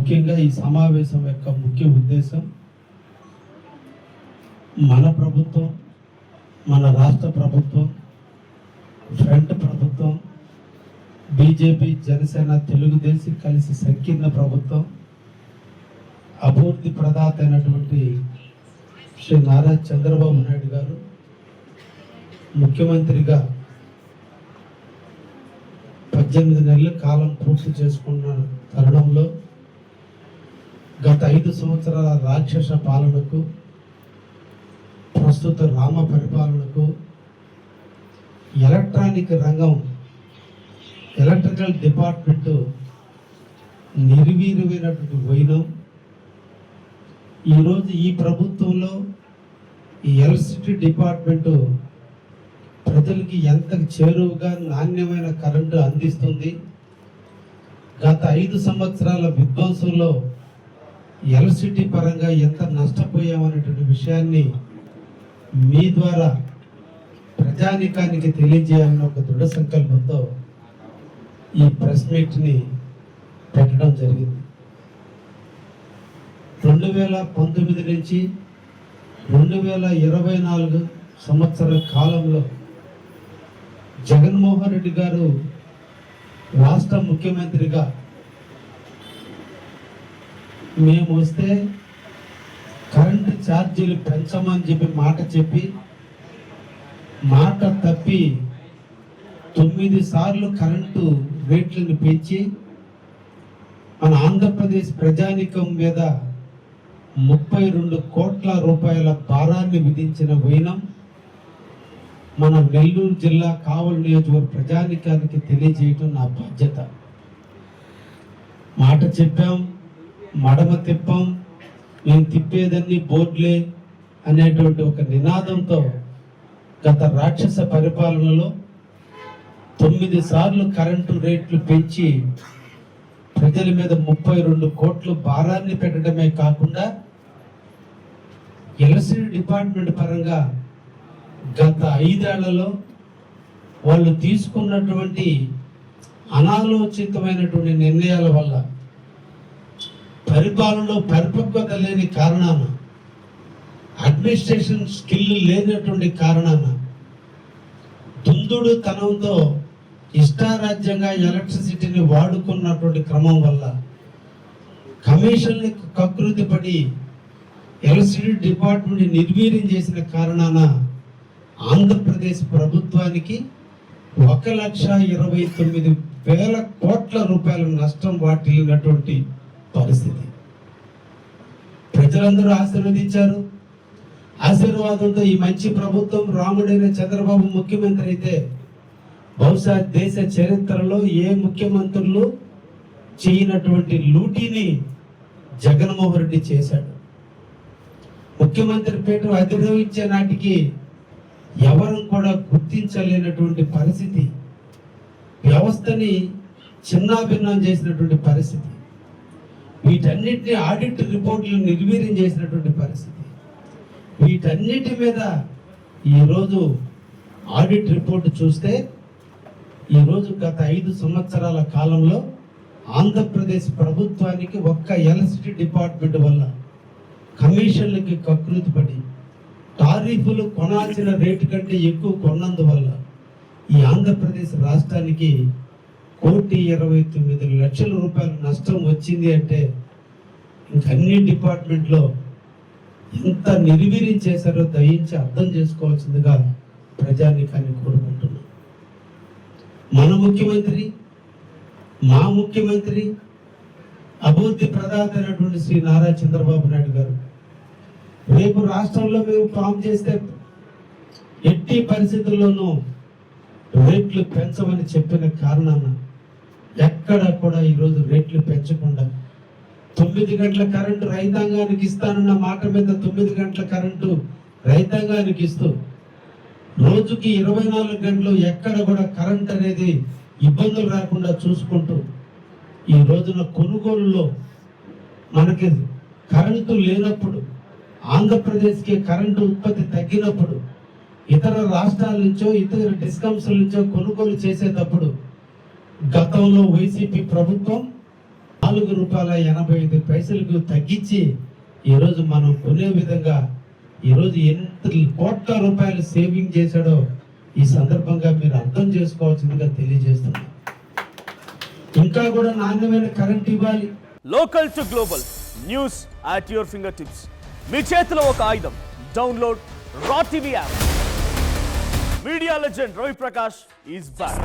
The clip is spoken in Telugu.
ముఖ్యంగా ఈ సమావేశం యొక్క ముఖ్య ఉద్దేశం మన ప్రభుత్వం, మన రాష్ట్ర ప్రభుత్వం, ఫ్రంట్ ప్రభుత్వం, బీజేపీ, జనసేన, తెలుగుదేశం కలిసి సంకీర్ణ ప్రభుత్వం, అభివృద్ధి ప్రదాత అయినటువంటి శ్రీ నారా చంద్రబాబు నాయుడు గారు ముఖ్యమంత్రిగా 18 నెలల కాలం పూర్తి చేసుకున్న తరుణంలో గత 5 సంవత్సరాల రాక్షస పాలనకు, ప్రస్తుత రామ పరిపాలనకు ఎలక్ట్రానిక్ రంగం, ఎలక్ట్రికల్ డిపార్ట్మెంట్ నిర్వీర్యమైనటువంటి వైనం ఈరోజు ఈ ప్రభుత్వంలో ఈ ఎలక్ట్రిసిటీ డిపార్ట్మెంటు ప్రజలకి ఎంత చేరువుగా నాణ్యమైన కరెంటు అందిస్తుంది, గత 5 సంవత్సరాల విధ్వంసంలో ఎలక్ట్రిసిటీ పరంగా ఎంత నష్టపోయామనేటువంటి విషయాన్ని మీ ద్వారా ప్రజానీకానికి తెలియజేయాలన్న ఒక దృఢ సంకల్పంతో ఈ ప్రెస్ మీట్ని పెట్టడం జరిగింది. 2019 నుంచి 2024 సంవత్సర కాలంలో జగన్మోహన్ రెడ్డి గారు రాష్ట్ర ముఖ్యమంత్రిగా మేము వస్తే కరెంటు ఛార్జీలు పెంచమని చెప్పి మాట తప్పి 9 సార్లు కరెంటు రేట్లను పెంచి మన ఆంధ్రప్రదేశ్ ప్రజానీకం మీద 32 కోట్ల రూపాయల భారాన్ని విధించిన వైనం మన నెల్లూరు జిల్లా కావలి నియోజకవర్గ ప్రజానీకానికి తెలియజేయటం నా బాధ్యత. మాట చెప్పాం, మడమ తిప్పాం, నేను తిప్పేదన్నీ బోర్డులే అనేటువంటి ఒక నినాదంతో గత రాక్షస పరిపాలనలో 9 సార్లు కరెంటు రేట్లు పెంచి ప్రజల మీద 32 కోట్ల భారాన్ని పెట్టడమే కాకుండా ఎలక్ట్రిసిటీ డిపార్ట్మెంట్ పరంగా గత 5 ఏళ్లలో వాళ్ళు తీసుకున్నటువంటి అనాలోచితమైనటువంటి నిర్ణయాల వల్ల, పరిపాలనలో పరిపక్వత లేని కారణాన, అడ్మినిస్ట్రేషన్ స్కిల్ లేనటువంటి కారణాన, దుందుడు తనంతో ఇష్టారాజ్యంగా ఎలక్ట్రిసిటీని వాడుకున్నటువంటి క్రమం వల్ల కమిషన్ని కకృతి పడి ఎలక్ట్రిసిటీ డిపార్ట్మెంట్ నిర్వీర్యం చేసిన కారణాన ఆంధ్రప్రదేశ్ ప్రభుత్వానికి 1,29,000 కోట్ల రూపాయల నష్టం వాటిల్లినటువంటి పరిస్థితి. ప్రజలందరూ ఆశీర్వదించారు. ఆశీర్వాదంతో ఈ మంచి ప్రభుత్వం, రాముడైన చంద్రబాబు ముఖ్యమంత్రి అయితే బహుశా దేశ చరిత్రలో ఏ ముఖ్యమంత్రులు చేయనటువంటి లూటీని జగన్మోహన్ రెడ్డి చేశాడు. ముఖ్యమంత్రి పీఠం అధిరోహించే నాటికి ఎవరు కూడా గుర్తించలేనటువంటి పరిస్థితి, వ్యవస్థని చిన్నాభిన్నం చేసినటువంటి పరిస్థితి, వీటన్నిటిని ఆడిట్ రిపోర్టులు నిర్వీర్యం చేసినటువంటి పరిస్థితి, వీటన్నిటి మీద ఈరోజు ఆడిట్ రిపోర్టు చూస్తే ఈరోజు గత 5 సంవత్సరాల కాలంలో ఆంధ్రప్రదేశ్ ప్రభుత్వానికి ఒక్క ఎలక్ట్రిసిటీ డిపార్ట్మెంట్ వల్ల కమిషన్లకి కకృతి పడి టారిఫ్లు కొనాల్సిన రేటు కంటే ఎక్కువ కొన్నందువల్ల ఈ ఆంధ్రప్రదేశ్ రాష్ట్రానికి 1,29,00,000 రూపాయల నష్టం వచ్చింది అంటే ఇంకన్ని డిపార్ట్మెంట్లో ఎంత నిర్వీర్యం చేశారో దయించి అర్థం చేసుకోవాల్సిందిగా ప్రజానీకాన్ని కోరుకుంటున్నాం. మన ముఖ్యమంత్రి, మా ముఖ్యమంత్రి, అభివృద్ధి ప్రదాత అయినటువంటి శ్రీ నారా చంద్రబాబు నాయుడు గారు రేపు రాష్ట్రంలో మేము ఫామ్ చేస్తే ఎట్టి పరిస్థితుల్లోనూ రేట్లు పెంచమని చెప్పిన కారణాన ఎక్కడ కూడా ఈరోజు రేట్లు పెంచకుండా 9 గంటల కరెంటు రైతాంగానికి ఇస్తానన్న మాట మీద 9 గంటల కరెంటు రైతాంగానికి ఇస్తూ రోజుకి 24 గంటలు ఎక్కడ కూడా కరెంట్ అనేది ఇబ్బందులు రాకుండా చూసుకుంటూ ఈ రోజున కొనుగోలులో మనకి కరెంటు లేనప్పుడు, ఆంధ్రప్రదేశ్కి కరెంటు ఉత్పత్తి తగ్గినప్పుడు, ఇతర రాష్ట్రాల నుంచో ఇతర డిస్కమ్స్ నుంచో కొనుగోలు చేసేటప్పుడు గతంలో వైసీపీ ప్రభుత్వం ₹4.85 తగ్గించి ఈరోజు మనం కొనే విధంగా ఈరోజు ఎంత కోట్ల రూపాయలు సేవింగ్ చేశాడో ఈ సందర్భంగా మీరు అర్థం చేసుకోవాల్సిందిగా తెలియజేస్తున్నాం. ఇంకా కూడా నాణ్యమైన కరెంట్ ఇవ్వాలి. Local to global news at your finger tips. మీ చేతిలో ఒక ఆయుధం. Download Raw TV app. Media legend Ravi Prakash is back.